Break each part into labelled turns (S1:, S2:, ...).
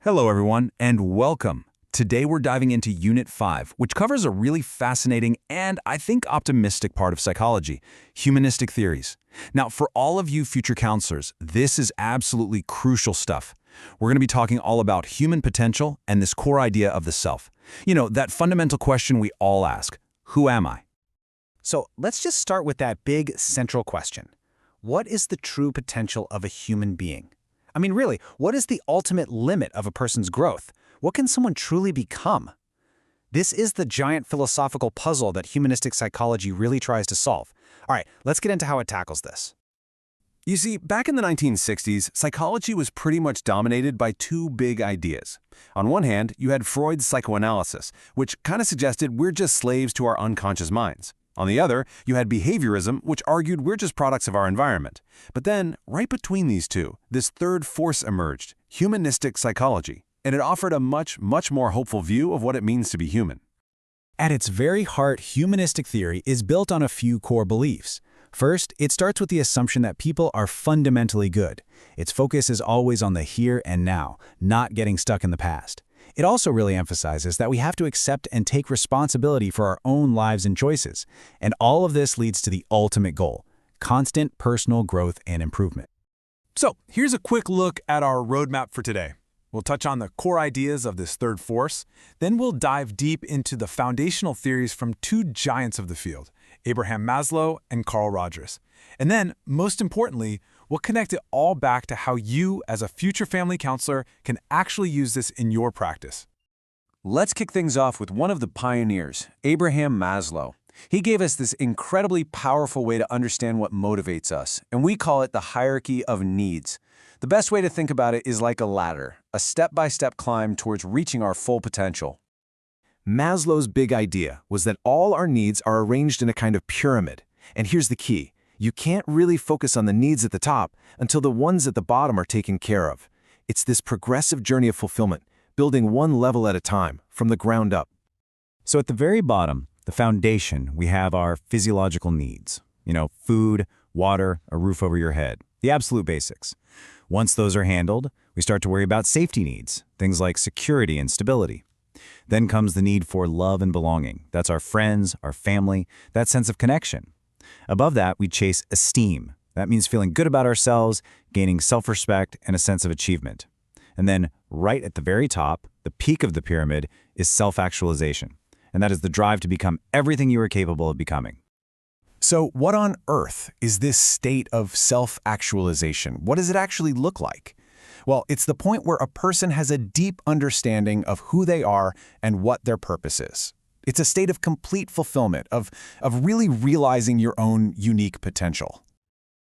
S1: Hello everyone, and welcome. Today we're diving into Unit 5, which covers a really fascinating and I think optimistic part of psychology, humanistic theories. Now, for all of you future counselors, this is absolutely crucial stuff. We're going to be talking all about human potential and this core idea of the self. You know, that fundamental question we all ask, who am I?
S2: So let's just start with that big central question. What is the true potential of a human being? I mean, really, what is the ultimate limit of a person's growth? What can someone truly become? This is the giant philosophical puzzle that humanistic psychology really tries to solve. All right, let's get into how it tackles this.
S1: You see, back in the 1960s, psychology was pretty much dominated by two big ideas. On one hand, you had Freud's psychoanalysis, which kind of suggested we're just slaves to our unconscious minds. On the other, you had behaviorism, which argued we're just products of our environment. But then, right between these two, this third force emerged, humanistic psychology, and it offered a much more hopeful view of what it means to be human.
S2: At its very heart, humanistic theory is built on a few core beliefs. First, it starts with the assumption that people are fundamentally good. Its focus is always on the here and now, not getting stuck in the past. It also really emphasizes that we have to accept and take responsibility for our own lives and choices. And all of this leads to the ultimate goal, constant personal growth and improvement.
S3: So here's a quick look at our roadmap for today. We'll touch on the core ideas of this third force, then we'll dive deep into the foundational theories from two giants of the field, Abraham Maslow and Carl Rogers. And then, most importantly, we'll connect it all back to how you, as a future family counselor, can actually use this in your practice.
S1: Let's kick things off with one of the pioneers, Abraham Maslow. He gave us this incredibly powerful way to understand what motivates us, and we call it the hierarchy of needs. The best way to think about it is like a ladder, a step-by-step climb towards reaching our full potential. Maslow's big idea was that all our needs are arranged in a kind of pyramid. And here's the key. You can't really focus on the needs at the top until the ones at the bottom are taken care of. It's this progressive journey of fulfillment, building one level at a time, from the ground up.
S2: So at the very bottom, the foundation, we have our physiological needs. Food, water, a roof over your head, the absolute basics. Once those are handled, we start to worry about safety needs, things like security and stability. Then comes the need for love and belonging. That's our friends, our family, that sense of connection. Above that, we chase esteem. That means feeling good about ourselves, gaining self-respect, and a sense of achievement. And then, right at the very top, the peak of the pyramid, is self-actualization. And that is the drive to become everything you are capable of becoming.
S4: So what on earth is this state of self-actualization? What does it actually look like? Well, it's the point where a person has a deep understanding of who they are and what their purpose is. It's a state of complete fulfillment, of really realizing your own unique potential.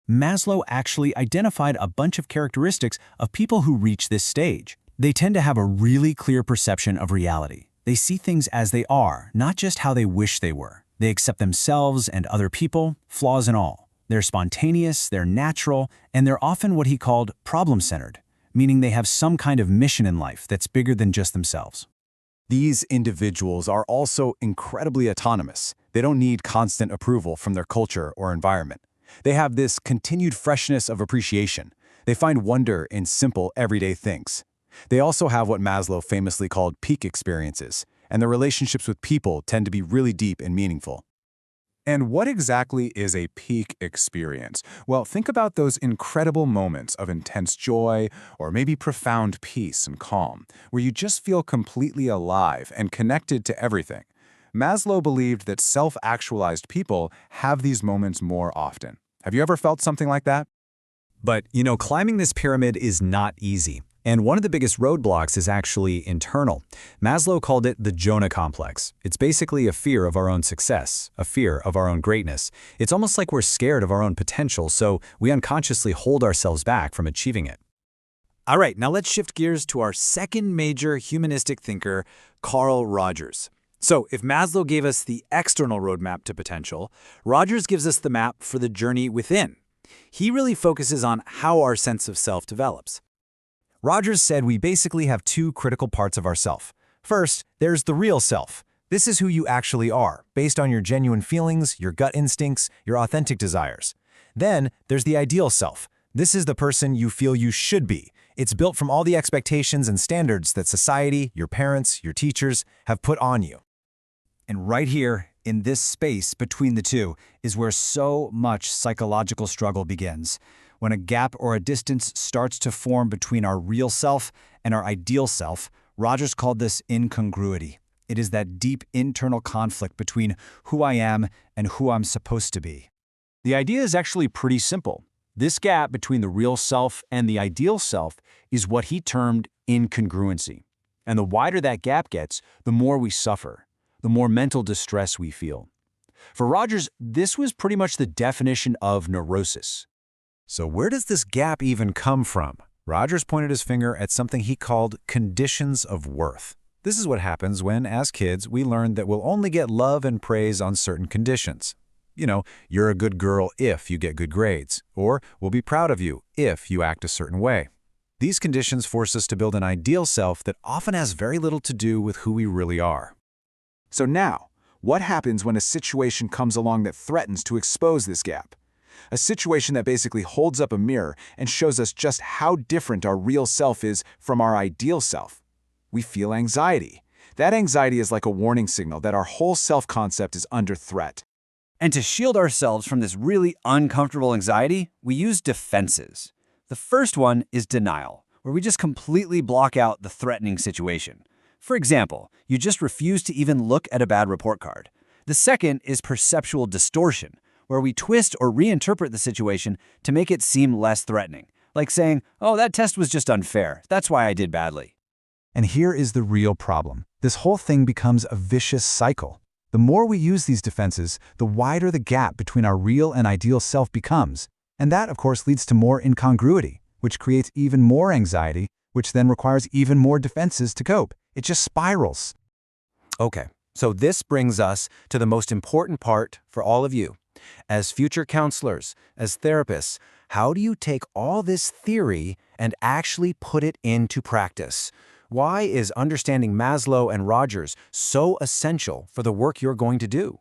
S2: Maslow actually identified a bunch of characteristics of people who reach this stage. They tend to have a really clear perception of reality. They see things as they are, not just how they wish they were. They accept themselves and other people, flaws and all. They're spontaneous, they're natural, and they're often what he called problem-centered, meaning they have some kind of mission in life that's bigger than just themselves.
S4: These individuals are also incredibly autonomous. They don't need constant approval from their culture or environment. They have this continued freshness of appreciation. They find wonder in simple, everyday things. They also have what Maslow famously called peak experiences, and their relationships with people tend to be really deep and meaningful.
S3: And what exactly is a peak experience? Well, think about those incredible moments of intense joy or maybe profound peace and calm, where you just feel completely alive and connected to everything. Maslow believed that self-actualized people have these moments more often. Have you ever felt something like that?
S2: But, climbing this pyramid is not easy. And one of the biggest roadblocks is actually internal. Maslow called it the Jonah complex. It's basically a fear of our own success, a fear of our own greatness. It's almost like we're scared of our own potential, so we unconsciously hold ourselves back from achieving it. All right, now let's shift gears to our second major humanistic thinker, Carl Rogers. So if Maslow gave us the external roadmap to potential, Rogers gives us the map for the journey within. He really focuses on how our sense of self develops. Rogers said we basically have two critical parts of ourself. First, there's the real self. This is who you actually are, based on your genuine feelings, your gut instincts, your authentic desires. Then, there's the ideal self. This is the person you feel you should be.
S4: It's built from all the expectations and standards that society, your parents, your teachers have put on you.
S2: And right here, in this space between the two, is where so much psychological struggle begins. When a gap or a distance starts to form between our real self and our ideal self, Rogers called this incongruity. It is that deep internal conflict between who I am and who I'm supposed to be.
S1: The idea is actually pretty simple. This gap between the real self and the ideal self is what he termed incongruency. And the wider that gap gets, the more we suffer, the more mental distress we feel. For Rogers, this was pretty much the definition of neurosis.
S4: So where does this gap even come from? Rogers pointed his finger at something he called conditions of worth. This is what happens when, as kids, we learn that we'll only get love and praise on certain conditions. You know, you're a good girl if you get good grades, or we'll be proud of you if you act a certain way. These conditions force us to build an ideal self that often has very little to do with who we really are.
S3: So now, what happens when a situation comes along that threatens to expose this gap? A situation that basically holds up a mirror and shows us just how different our real self is from our ideal self. We feel anxiety. That anxiety is like a warning signal that our whole self-concept is under threat.
S5: And to shield ourselves from this really uncomfortable anxiety, we use defenses. The first one is denial, where we just completely block out the threatening situation. For example, you just refuse to even look at a bad report card. The second is perceptual distortion, where we twist or reinterpret the situation to make it seem less threatening, like saying, "Oh, that test was just unfair. That's why I did badly."
S4: And here is the real problem. This whole thing becomes a vicious cycle. The more we use these defenses, the wider the gap between our real and ideal self becomes. And that, of course, leads to more incongruity, which creates even more anxiety, which then requires even more defenses to cope. It just spirals. Okay, so this brings us to the most important part for all of you. As future counselors, as therapists, how do you take all this theory and actually put it into practice? Why is understanding Maslow and Rogers so essential for the work you're going to do?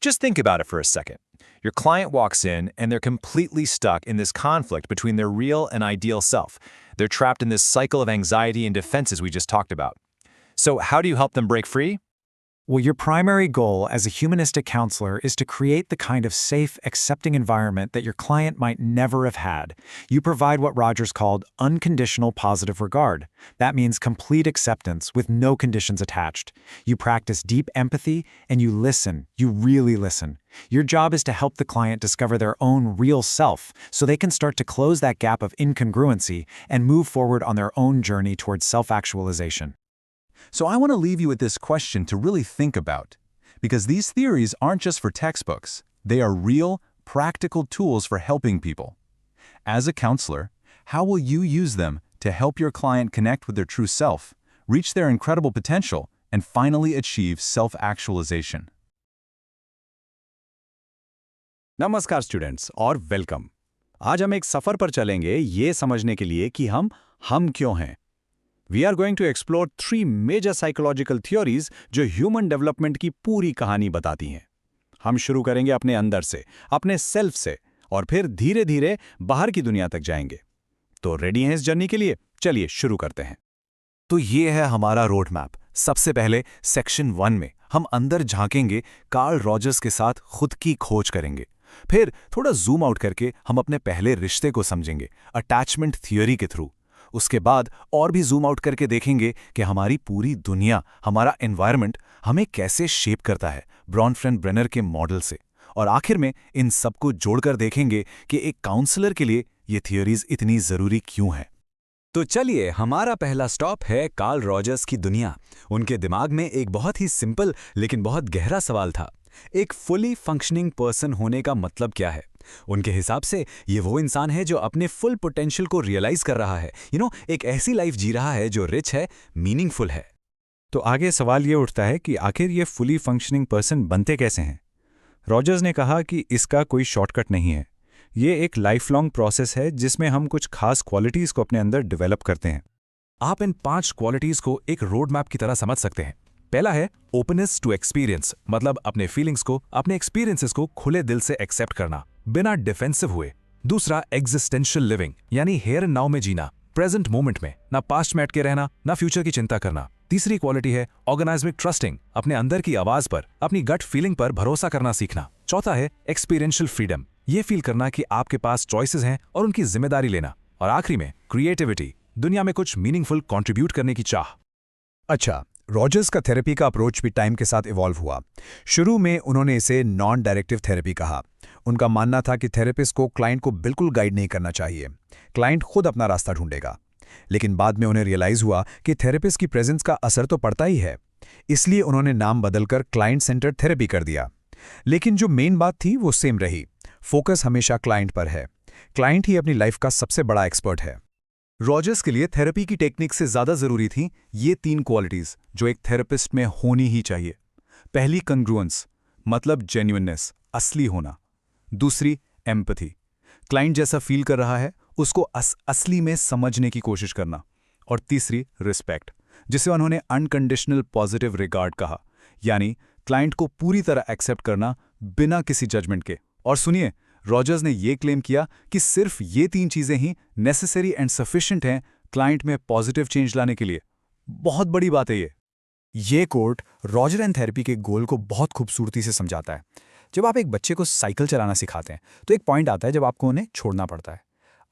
S4: Just think about it for a second. Your client walks in and they're completely stuck in this conflict between their real and ideal self. They're trapped in this cycle of anxiety and defenses we just talked about. So how do you help them break free?
S2: Well, your primary goal as a humanistic counselor is to create the kind of safe, accepting environment that your client might never have had. You provide what Rogers called unconditional positive regard. That means complete acceptance with no conditions attached. You practice deep empathy and you listen. You really listen. Your job is to help the client discover their own real self so they can start to close that gap of incongruency and move forward on their own journey towards self-actualization.
S4: So I want to leave you with this question to really think about, because these theories aren't just for textbooks. They are real, practical tools for helping people. As a counselor, how will you use them to help your client connect with their true self, reach their incredible potential, and finally achieve self-actualization?
S2: नमस्कार students और welcome. आज हम एक सफ़र पर चलेंगे ये समझने के लिए कि हम क्यों हैं। We are going to explore 3 major psychological theories जो ह्यूमन डेवलपमेंट की पूरी कहानी बताती हैं। हम शुरू करेंगे अपने अंदर से, अपने सेल्फ से, और फिर धीरे धीरे बाहर की दुनिया तक जाएंगे। तो रेडी हैं इस जर्नी के लिए? चलिए शुरू करते हैं।
S4: तो ये है हमारा रोड मैप। सबसे पहले सेक्शन 1 में हम अंदर झांकेंगे, कार्ल रॉजर्स के साथ खुद की खोज करेंगे। फिर थोड़ा जूम आउट करके हम अपने पहले रिश्ते को समझेंगे, अटैचमेंट थियोरी के थ्रू। उसके बाद और भी जूम आउट करके देखेंगे कि हमारी पूरी दुनिया, हमारा एनवायरनमेंट हमें कैसे शेप करता है, ब्रॉनफ्रेंड-ब्रेनर के मॉडल से। और आखिर में इन सबको जोड़कर देखेंगे कि एक काउंसलर के लिए ये थियोरीज इतनी ज़रूरी क्यों हैं।
S2: तो चलिए, हमारा पहला स्टॉप है कार्ल रॉजर्स की दुनिया। उनके दिमाग में एक बहुत ही सिंपल लेकिन बहुत गहरा सवाल था। एक फुली फंक्शनिंग पर्सन होने का मतलब क्या है? उनके हिसाब से ये वो इंसान है जो अपने फुल पोटेंशियल को रियलाइज कर रहा है, एक ऐसी लाइफ जी रहा है जो रिच है, मीनिंगफुल है।
S4: तो आगे सवाल ये उठता है कि आखिर ये फुली फंक्शनिंग पर्सन बनते कैसे हैं? रॉजर्स ने कहा कि इसका कोई शॉर्टकट नहीं है। ये एक लाइफ लॉन्ग प्रोसेस है जिसमें हम कुछ खास क्वालिटीज़ को अपने अंदर डेवलप करते हैं।
S3: आप इन 5 क्वालिटीज को एक रोड मैप की तरह समझ सकते हैं। पहला है ओपननेस टू एक्सपीरियंस, मतलब अपने फीलिंग्स को, अपने एक्सपीरियंसेस को खुले दिल से एक्सेप्ट करना, बिना डिफेंसिव हुए। दूसरा एग्जिस्टेंशियल लिविंग, यानी हेयर एंड नाउ में जीना, प्रेजेंट मोमेंट में, ना पास्ट में अटके रहना, ना फ्यूचर की चिंता करना। तीसरी क्वालिटी है ऑर्गेनाइजमिक ट्रस्टिंग, अपने अंदर की आवाज पर, अपनी गट फीलिंग पर भरोसा करना सीखना। चौथा है एक्सपीरियंशियल फ्रीडम, ये फील करना कि आपके पास चॉइसेस हैं और उनकी जिम्मेदारी लेना। और आखिरी में क्रिएटिविटी, दुनिया में कुछ मीनिंगफुल कंट्रीब्यूट करने की चाह।
S2: अच्छा, रॉजर्स का थेरेपी का अप्रोच भी टाइम के साथ इवॉल्व हुआ। शुरू में उन्होंने इसे नॉन डायरेक्टिव थेरेपी कहा। उनका मानना था कि थेरेपिस्ट को क्लाइंट को बिल्कुल गाइड नहीं करना चाहिए, क्लाइंट खुद अपना रास्ता ढूंढेगा। लेकिन बाद में उन्हें रियलाइज हुआ कि थेरेपिस्ट की प्रेजेंस का असर तो पड़ता ही है, इसलिए उन्होंने नाम बदलकर क्लाइंट सेंटर्ड थेरेपी कर दिया। लेकिन जो मेन बात थी वो सेम रही, फोकस हमेशा क्लाइंट पर है। क्लाइंट ही अपनी लाइफ का सबसे बड़ा एक्सपर्ट है।
S4: रॉजर्स के लिए थेरेपी की टेक्निक से ज़्यादा ज़रूरी थी ये 3 क्वालिटीज़ जो एक थेरेपिस्ट में होनी ही चाहिए। पहली कंग्रुएंस, मतलब जेन्युइननेस, असली होना। दूसरी एम्पैथी, क्लाइंट जैसा फील कर रहा है उसको असली में समझने की कोशिश करना। और तीसरी रिस्पेक्ट, जिसे उन्होंने अनकंडीशनल पॉजिटिव रिगार्ड कहा, यानी क्लाइंट को पूरी तरह एक्सेप्ट करना बिना किसी जजमेंट के। और सुनिए, रॉजर्स ने यह क्लेम किया कि सिर्फ ये 3 चीजें ही नेसेसरी एंड सफिशिएंट हैं क्लाइंट में पॉजिटिव चेंज लाने के लिए। बहुत बड़ी बात है ये।
S2: ये कोट रॉजर एंड थेरेपी के गोल को बहुत खूबसूरती से समझाता है। जब आप एक बच्चे को साइकिल चलाना सिखाते हैं तो एक पॉइंट आता है जब आपको उन्हें छोड़ना पड़ता है।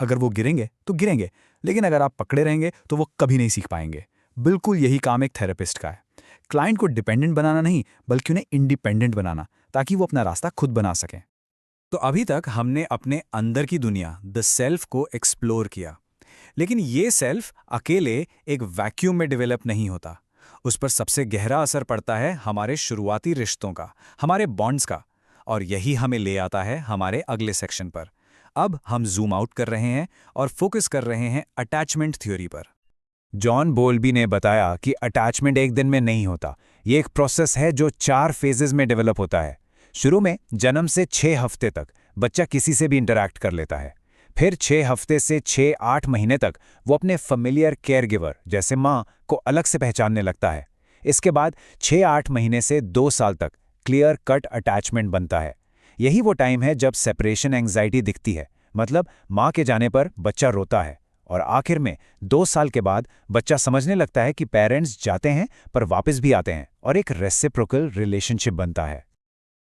S2: अगर वो गिरेंगे तो गिरेंगे, लेकिन अगर आप पकड़े रहेंगे तो वो कभी नहीं सीख पाएंगे। बिल्कुल यही काम एक थेरेपिस्ट का है, क्लाइंट को डिपेंडेंट बनाना नहीं बल्कि उन्हें इंडिपेंडेंट बनाना, ताकि वो अपना रास्ता खुद बना सकें।
S1: तो अभी तक हमने अपने अंदर की दुनिया, द सेल्फ, को एक्सप्लोर किया। लेकिन ये सेल्फ अकेले एक वैक्यूम में डेवलप नहीं होता। उस पर सबसे गहरा असर पड़ता है हमारे शुरुआती रिश्तों का, हमारे बॉन्ड्स का। और यही हमें ले आता है हमारे अगले सेक्शन पर। अब हम जूम आउट कर रहे हैं और फोकस कर रहे हैं अटैचमेंट थ्योरी पर।
S2: जॉन बोल्बी ने बताया कि अटैचमेंट एक दिन में नहीं होता, ये एक प्रोसेस है जो 4 फेजेस में डेवलप होता है। शुरू में जन्म से 6 हफ्ते तक बच्चा किसी से भी इंटरैक्ट कर लेता है। फिर 6 हफ्ते से 6-8 महीने तक वो अपने फैमिलियर केयरगिवर जैसे माँ को अलग से पहचानने लगता है। इसके बाद 6-8 महीने से 2 साल तक क्लियर कट अटैचमेंट बनता है। यही वो टाइम है जब सेपरेशन एंग्जाइटी दिखती है, मतलब माँ के जाने पर बच्चा रोता है। और आखिर में 2 साल के बाद बच्चा समझने लगता है कि पेरेंट्स जाते हैं पर वापस भी आते हैं और एक रेसिप्रोकल रिलेशनशिप बनता है।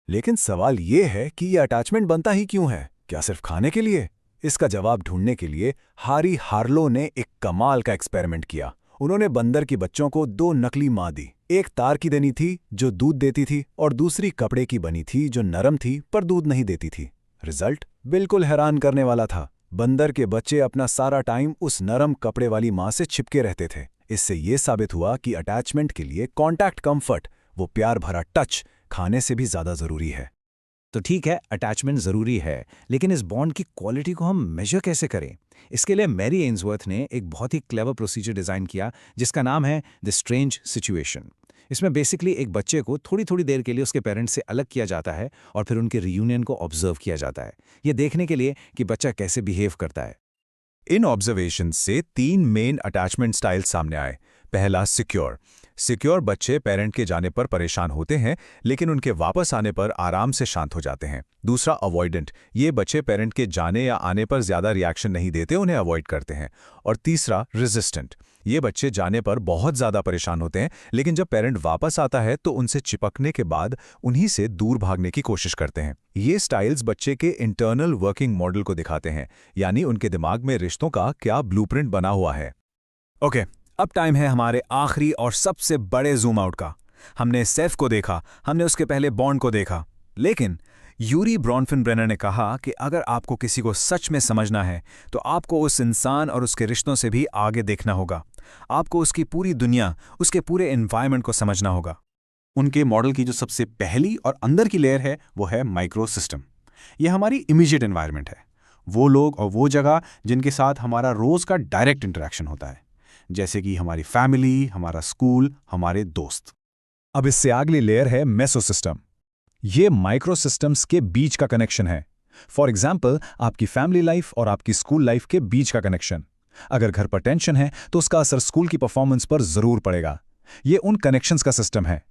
S4: लेकिन सवाल ये है कि ये अटैचमेंट बनता ही क्यों है? क्या सिर्फ खाने के लिए? इसका जवाब ढूंढने के लिए हारी हार्लो ने एक कमाल का एक्सपेरिमेंट किया। उन्होंने बंदर की बच्चों को 2 नकली माँ दी। एक तार की बनी थी जो दूध देती थी और दूसरी कपड़े की बनी थी जो नरम थी पर दूध नहीं देती थी। रिजल्ट बिल्कुल हैरान करने वाला था। बंदर के बच्चे अपना सारा टाइम उस नरम कपड़े वाली माँ से चिपके रहते थे। इससे ये साबित हुआ कि अटैचमेंट के लिए कॉन्टैक्ट कंफर्ट, वो प्यार भरा टच, खाने से भी ज्यादा जरूरी है।
S1: तो ठीक है, अटैचमेंट ज़रूरी है, लेकिन इस बॉन्ड की क्वालिटी को हम मेजर कैसे करें? इसके लिए मैरी एन्सवर्थ ने एक बहुत ही क्लेवर प्रोसीजर डिज़ाइन किया जिसका नाम है द स्ट्रेंज सिचुएशन। इसमें बेसिकली एक बच्चे को थोड़ी थोड़ी देर के लिए उसके पेरेंट्स से अलग किया जाता है और फिर उनके रियूनियन को ऑब्जर्व किया जाता है, ये देखने के लिए कि बच्चा कैसे बिहेव करता है।
S4: इन ऑब्जर्वेशन से 3 मेन अटैचमेंट स्टाइल सामने आए। पहला, सिक्योर। सिक्योर बच्चे पेरेंट के जाने पर परेशान होते हैं लेकिन उनके वापस आने पर आराम से शांत हो जाते हैं। दूसरा, अवॉइडेंट। ये बच्चे पेरेंट के जाने या आने पर ज्यादा रिएक्शन नहीं देते, उन्हें अवॉइड करते हैं। और तीसरा, रेजिस्टेंट। ये बच्चे जाने पर बहुत ज्यादा परेशान होते हैं लेकिन जब पेरेंट वापस आता है तो उनसे चिपकने के बाद उन्हीं से दूर भागने की कोशिश करते हैं। ये स्टाइल्स बच्चे के इंटरनल वर्किंग मॉडल को दिखाते हैं, यानी उनके दिमाग में रिश्तों का क्या ब्लूप्रिंट बना हुआ है।
S1: ओके, अब टाइम है हमारे आखिरी और सबसे बड़े जूम आउट का। हमने सेल्फ को देखा, हमने उसके पहले बॉन्ड को देखा, लेकिन यूरी ब्रॉनफिनब्रेनर ने कहा कि अगर आपको किसी को सच में समझना है तो आपको उस इंसान और उसके रिश्तों से भी आगे देखना होगा। आपको उसकी पूरी दुनिया, उसके पूरे एनवायरनमेंट को समझना होगा।
S4: उनके मॉडल की जो सबसे पहली और अंदर की लेयर है वो है माइक्रो सिस्टम। यह हमारी इमीडिएट एनवायरनमेंट है, वो लोग और वो जगह जिनके साथ हमारा रोज का डायरेक्ट इंटरेक्शन होता है, जैसे कि हमारी फैमिली, हमारा स्कूल, हमारे दोस्त।
S2: अब इससे अगली लेयर है मेसो सिस्टम। ये माइक्रो सिस्टम्स के बीच का कनेक्शन है। फॉर एग्जाम्पल, आपकी फैमिली लाइफ और आपकी स्कूल लाइफ के बीच का कनेक्शन। अगर घर पर टेंशन है तो उसका असर स्कूल की परफॉर्मेंस पर जरूर पड़ेगा। ये उन कनेक्शंस का सिस्टम है।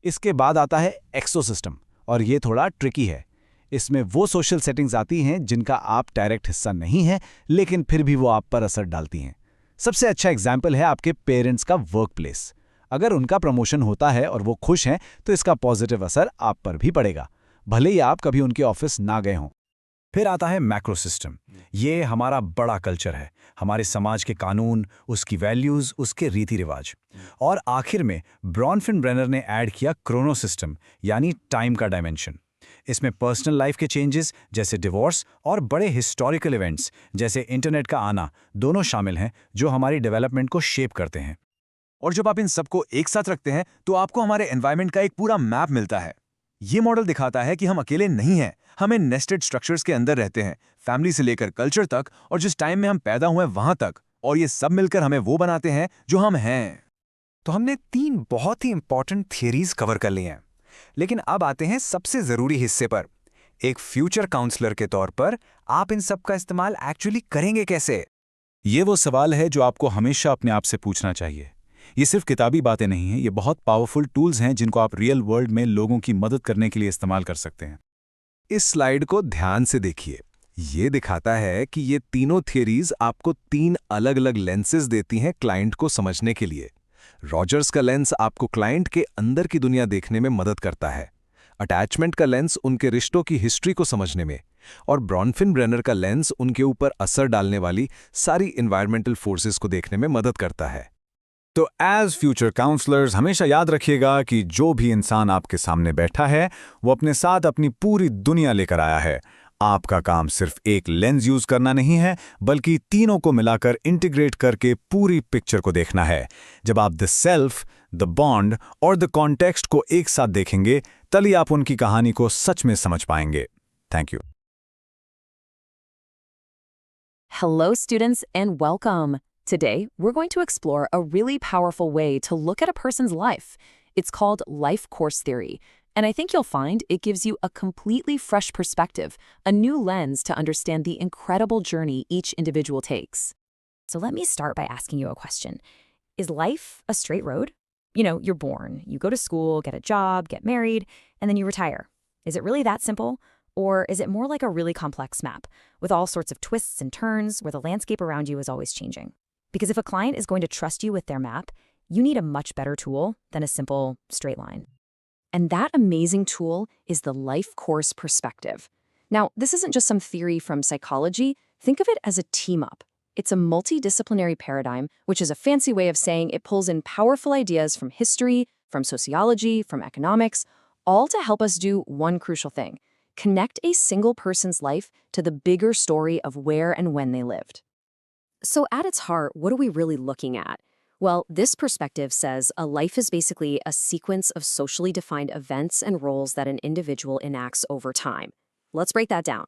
S1: इसके बाद आता है एक्सो सिस्टम, और ये थोड़ा ट्रिकी है। इसमें वो सोशल सेटिंग्स आती हैं जिनका आप डायरेक्ट हिस्सा नहीं हैं लेकिन फिर भी वो आप पर असर डालती हैं।
S2: सबसे अच्छा एग्जाम्पल है आपके पेरेंट्स का वर्क प्लेस। अगर उनका प्रमोशन होता है और वो खुश हैं तो इसका पॉजिटिव असर आप पर भी पड़ेगा, भले ही आप कभी उनके ऑफिस ना गए हों। फिर आता है मैक्रो सिस्टम। ये हमारा बड़ा कल्चर है, हमारे समाज के कानून, उसकी वैल्यूज़, उसके रीति रिवाज। और आखिर में ब्रॉनफिन ब्रेनर ने ऐड किया क्रोनो सिस्टम, यानी टाइम का डायमेंशन। इसमें पर्सनल लाइफ के चेंजेस जैसे डिवोर्स और बड़े हिस्टोरिकल इवेंट्स जैसे इंटरनेट का आना दोनों शामिल हैं, जो हमारी डेवलपमेंट को शेप करते हैं।
S1: और जब आप इन सबको एक साथ रखते हैं तो आपको हमारे एनवायरनमेंट का एक पूरा मैप मिलता है। ये मॉडल दिखाता है कि हम अकेले नहीं हैं, हम इन नेस्टेड स्ट्रक्चर्स के अंदर रहते हैं, फैमिली से लेकर कल्चर तक और जिस टाइम में हम पैदा हुए वहां तक, और ये सब मिलकर हमें वो बनाते हैं जो हम हैं।
S2: तो हमने 3 बहुत ही इंपॉर्टेंट थियरीज कवर कर ली हैं, लेकिन अब आते हैं सबसे ज़रूरी हिस्से पर। एक फ्यूचर काउंसलर के तौर पर आप इन सब का इस्तेमाल एक्चुअली करेंगे कैसे?
S4: ये वो सवाल है जो आपको हमेशा अपने आप से पूछना चाहिए। ये सिर्फ किताबी बातें नहीं हैं, ये बहुत पावरफुल टूल्स हैं जिनको आप रियल वर्ल्ड में लोगों की मदद करने के लिए इस्तेमाल कर सकते हैं। इस स्लाइड को ध्यान से देखिए। ये दिखाता है कि ये तीनों थियरीज आपको 3 अलग-अलग लेंसेज देती हैं क्लाइंट को समझने के लिए। रॉजर्स का लेंस आपको क्लाइंट के अंदर की दुनिया देखने में मदद करता है। अटैचमेंट का लेंस उनके रिश्तों की हिस्ट्री को समझने में, और ब्रॉनफिन ब्रेनर का लेंस उनके ऊपर असर डालने वाली सारी एनवायरमेंटल फोर्सेस को देखने में मदद करता है। तो एज फ्यूचर काउंसलर्स हमेशा याद रखिएगा कि जो भी इंसान आपके सामने बैठा है वो अपने साथ अपनी पूरी दुनिया लेकर आया है। आपका काम सिर्फ एक लेंस यूज करना नहीं है, बल्कि तीनों को मिलाकर इंटीग्रेट करके पूरी पिक्चर को देखना है। जब आप द सेल्फ, द बॉन्ड और द कॉन्टेक्स्ट को एक साथ देखेंगे, तभी आप उनकी कहानी को सच में समझ पाएंगे। Thank you.
S6: Hello, students, and welcome. Today, we're going to explore a really powerful way to look at a person's life. It's called life course theory, and I think you'll find it gives you a completely fresh perspective, a new lens to understand the incredible journey each individual takes.
S7: So let me start by asking you a question. Is life a straight road? You know, you're born, you go to school, get a job, get married, and then you retire. Is it really that simple? Or is it more like a really complex map with all sorts of twists and turns where the landscape around you is always changing? Because if a client is going to trust you with their map, you need a much better tool than a simple straight line.
S6: And that amazing tool is the life course perspective. Now, this isn't just some theory from psychology. Think of it as a team-up. It's a multidisciplinary paradigm, which is a fancy way of saying it pulls in powerful ideas from history, from sociology, from economics, all to help us do one crucial thing: connect a single person's life to the bigger story of where and when they lived. So at its heart, what are we really looking at? Well, this perspective says a life is basically a sequence of socially defined events and roles that an individual enacts over time. Let's break that down.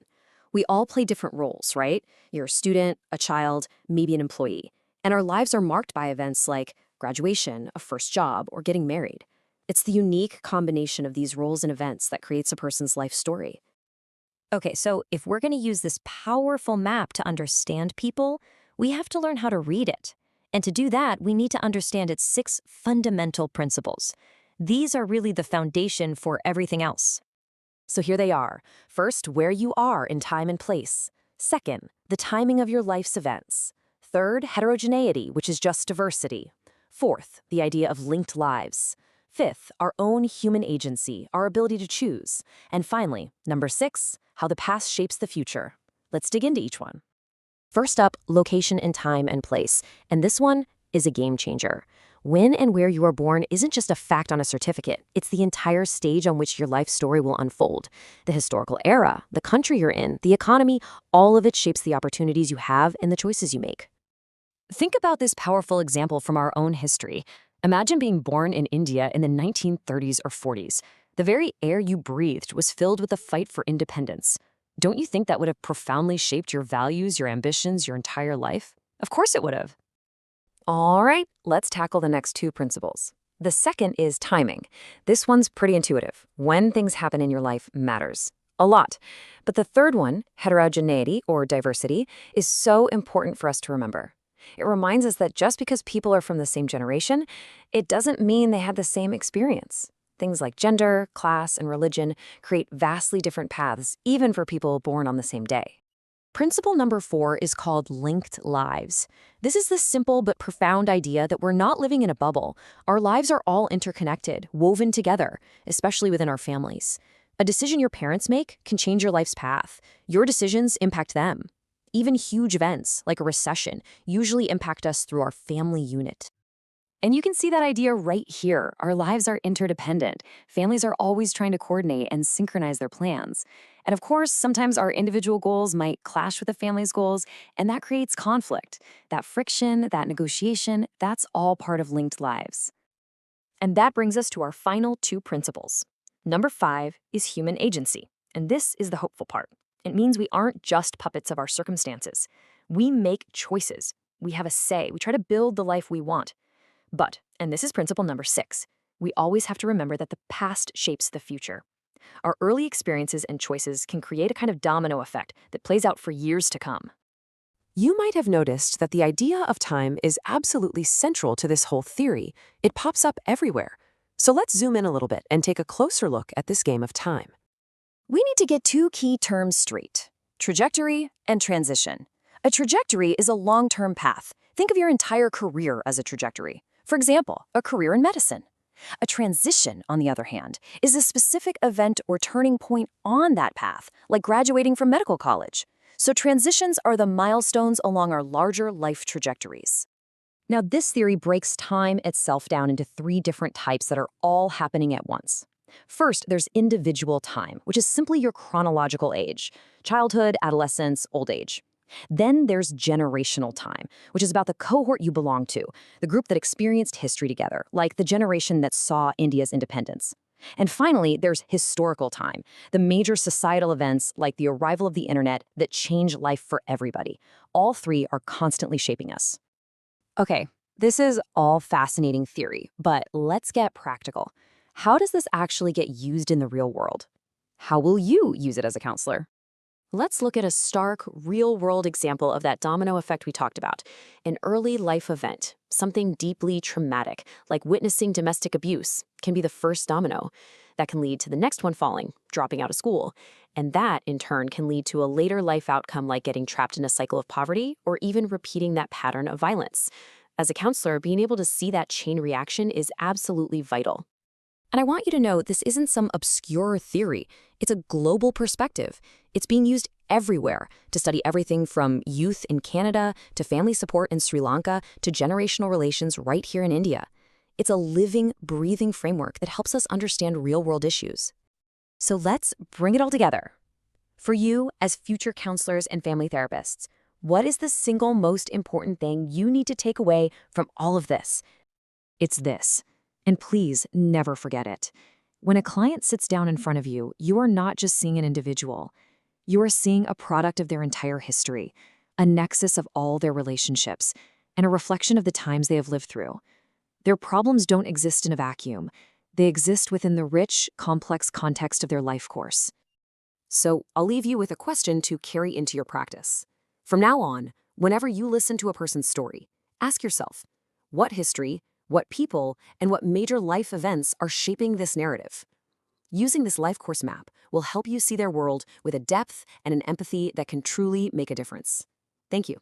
S6: We all play different roles, right? You're a student, a child, maybe an employee. And our lives are marked by events like graduation, a first job, or getting married. It's the unique combination of these roles and events that creates a person's life story.
S7: Okay, so if we're going to use this powerful map to understand people, we have to learn how to read it. And to do that, we need to understand its 6 fundamental principles. These are really the foundation for everything else.
S6: So here they are. First, where you are in time and place. Second, the timing of your life's events. Third, heterogeneity, which is just diversity. Fourth, the idea of linked lives. Fifth, our own human agency, our ability to choose. And finally, number 6, how the past shapes the future. Let's dig into each one. First up, location and time and place. And this one is a game changer. When and where you are born isn't just a fact on a certificate. It's the entire stage on which your life story will unfold. The historical era, the country you're in, the economy, all of it shapes the opportunities you have and the choices you make. Think about this powerful example from our own history. Imagine being born in India in the 1930s or 40s. The very air you breathed was filled with the fight for independence. Don't you think that would have profoundly shaped your values, your ambitions, your entire life? Of course it would have. All right, let's tackle the next 2 principles. The second is timing. This one's pretty intuitive. When things happen in your life matters a lot. But the third one, heterogeneity or diversity, is so important for us to remember. It reminds us that just because people are from the same generation, it doesn't mean they had the same experience. Things like gender, class, and religion create vastly different paths, even for people born on the same day. Principle number 4 is called linked lives. This is the simple but profound idea that we're not living in a bubble. Our lives are all interconnected, woven together, especially within our families. A decision your parents make can change your life's path. Your decisions impact them. Even huge events, like a recession, usually impact us through our family unit. And you can see that idea right here. Our lives are interdependent. Families are always trying to coordinate and synchronize their plans. And of course, sometimes our individual goals might clash with the family's goals, and that creates conflict. That friction, that negotiation, that's all part of linked lives. And that brings us to our final 2 principles. Number 5 is human agency, and this is the hopeful part. It means we aren't just puppets of our circumstances. We make choices. We have a say. We try to build the life we want. But, and this is principle number 6, we always have to remember that the past shapes the future. Our early experiences and choices can create a kind of domino effect that plays out for years to come. You might have noticed that the idea of time is absolutely central to this whole theory. It pops up everywhere. So let's zoom in a little bit and take a closer look at this game of time. We need to get 2 key terms straight: trajectory and transition. A trajectory is a long-term path. Think of your entire career as a trajectory. For example, a career in medicine. A transition, on the other hand, is a specific event or turning point on that path, like graduating from medical college. So transitions are the milestones along our larger life trajectories. Now, this theory breaks time itself down into 3 different types that are all happening at once. First, there's individual time, which is simply your chronological age: childhood, adolescence, old age. Then there's generational time, which is about the cohort you belong to, the group that experienced history together, like the generation that saw India's independence. And finally, there's historical time, the major societal events like the arrival of the internet that change life for everybody. All 3 are constantly shaping us. Okay, this is all fascinating theory, but let's get practical. How does this actually get used in the real world? How will you use it as a counselor? Let's look at a stark, real-world example of that domino effect we talked about. An early life event, something deeply traumatic, like witnessing domestic abuse, can be the first domino. That can lead to the next one falling, dropping out of school. And that, in turn, can lead to a later life outcome like getting trapped in a cycle of poverty or even repeating that pattern of violence. As a counselor, being able to see that chain reaction is absolutely vital. And I want you to know this isn't some obscure theory. It's a global perspective. It's being used everywhere to study everything from youth in Canada to family support in Sri Lanka to generational relations right here in India. It's a living, breathing framework that helps us understand real-world issues. So let's bring it all together. For you, as future counselors and family therapists, what is the single most important thing you need to take away from all of this? It's this. And please never forget it. When a client sits down in front of you, you are not just seeing an individual. You are seeing a product of their entire history, a nexus of all their relationships, and a reflection of the times they have lived through. Their problems don't exist in a vacuum. They exist within the rich, complex context of their life course. So I'll leave you with a question to carry into your practice. From now on, whenever you listen to a person's story, ask yourself, what history, what people, and what major life events are shaping this narrative? Using this life course map will help you see their world with a depth and an empathy that can truly make a difference. Thank you.